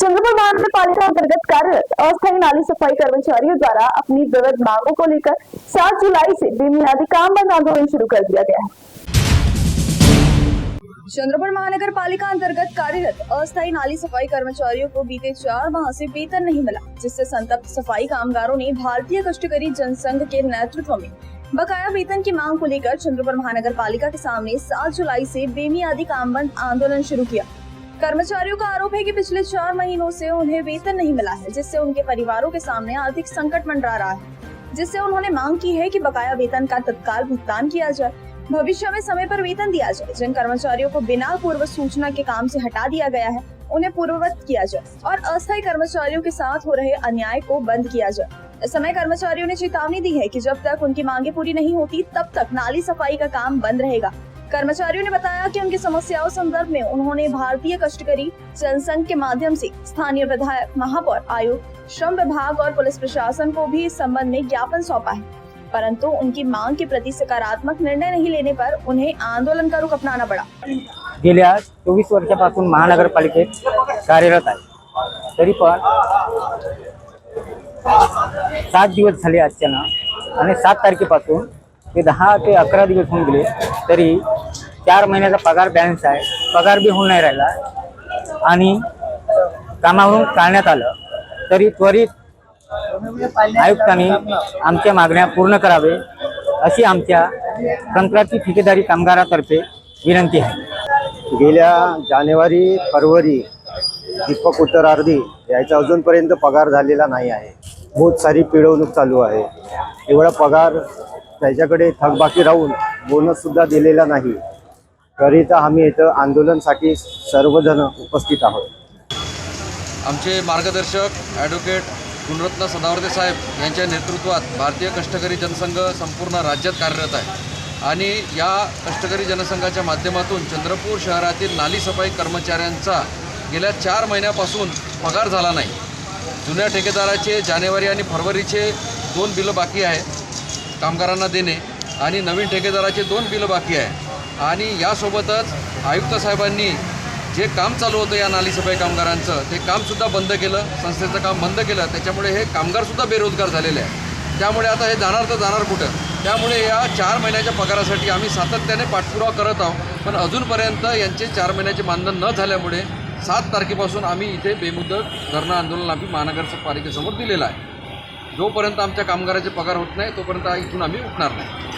चंद्रपुर महानगर पालिका अंतर्गत कार्यरत अस्थायी नाली सफाई कर्मचारियों द्वारा अपनी विविध मांगों को लेकर 7 जुलाई से बेमियादी काम बंद आंदोलन शुरू कर दिया गया है। चंद्रपुर महानगर पालिका अंतर्गत कार्यरत अस्थायी नाली सफाई कर्मचारियों को बीते 4 माह से वेतन नहीं मिला, जिससे संतप्त सफाई कामगारों ने भारतीय कष्टकरी जनसंघ के नेतृत्व में बकाया वेतन की मांग को लेकर चंद्रपुर महानगर पालिका के सामने 7 जुलाई से बेमियादी काम बंद आंदोलन शुरू किया। कर्मचारियों का आरोप है कि पिछले 4 महीनों से उन्हें वेतन नहीं मिला है, जिससे उनके परिवारों के सामने आर्थिक संकट मंडरा रहा है, जिससे उन्होंने मांग की है कि बकाया वेतन का तत्काल भुगतान किया जाए, भविष्य में समय पर वेतन दिया जाए। जिन कर्मचारियों को बिना पूर्व सूचना के काम से हटा दिया गया है उन्हें पूर्ववत किया जाए और अस्थायी कर्मचारियों के साथ हो रहे अन्याय को बंद किया जाए। इस समय कर्मचारियों ने चेतावनी दी है कि जब तक उनकी मांगे पूरी नहीं होती तब तक नाली सफाई का काम बंद रहेगा। कर्मचारियों ने बताया कि उनकी समस्याओं संदर्भ में उन्होंने भारतीय कष्टकरी जनसंघ के माध्यम से स्थानीय विधायक, महापौर, आयुक्त, श्रम विभाग और पुलिस प्रशासन को भी इस संबंध में ज्ञापन सौंपा है, परंतु उनकी मांग के प्रति सकारात्मक निर्णय नहीं लेने पर उन्हें आंदोलन का रुख अपनाना पड़ा। गेल्या 24 वर्षापासून महानगरपालिकेत कार्यरत आहे, तरी पण 7 दिवस झाले आजच्यानं आणि 7 तारखेपासून ते 10 ते 11 दिवस होऊन गेले, तरी 4 महिन्याचा पगार बॅलन्स आहे, पगार बी होऊन नाही राहिला आणि कामावरून काढण्यात आलं तरी त्वरित आयुक्तांनी आमच्या मागण्या पूर्ण करावे अशी आमच्या कंत्राटी ठेकेदारी कामगारातर्फे विनंती आहे। गेल्या जानेवारी फरवरी दीपक उत्तरार्धी याचा अजूनपर्यंत पगार झालेला नाही आहे। बहुत सारी पिळवणूक चालू आहे। एवढा पगार त्याच्याकडे थकबाकी राहून बोनस सुद्धा दिलेला नाही, करिता आम्ही इथं आंदोलनासाठी सर्वजण उपस्थित आहोत। आमचे मार्गदर्शक ॲडव्होकेट गुणरत्न सदावर्ते साहेब यांच्या नेतृत्वात भारतीय कष्टकरी जनसंघ संपूर्ण राज्यात कार्यरत आहे आणि या कष्टकरी जनसंघाच्या माध्यमातून चंद्रपूर शहरातील नाली सफाई कर्मचाऱ्यांचा गेल्या 4 महिन्यापासून पगार झाला नाही। जुन्या ठेकेदाराचे जानेवारी आणि फरवरीचे 2 बिलं बाकी आहे कामगारांना देणे आणि नवीन ठेकेदाराचे 2 बिलं बाकी आहे आणि यासोबतच आयुक्त साहेबांनी जे काम चालू होतं या नाली सफाई कामगारांचं ते कामसुद्धा बंद केलं, संस्थेचं काम बंद केलं। त्याच्यामुळे हे कामगारसुद्धा बेरोजगार झालेले आहे। त्यामुळे आता हे जाणार तर जाणार कुठं? त्यामुळे या 4 महिन्याच्या पगारासाठी आम्ही सातत्याने पाठपुरावा करत आहोत, पण अजूनपर्यंत यांचे 4 महिन्याचे मानधन न झाल्यामुळे 7 तारखेपासून आम्ही इथे बेमुदत धरणं आंदोलन आम्ही महानगरपालिकेसमोर दिलेलं आहे। जोपर्यंत आमच्या कामगाराचे पगार होत नाही तोपर्यंत इथून आम्ही उठणार नाही।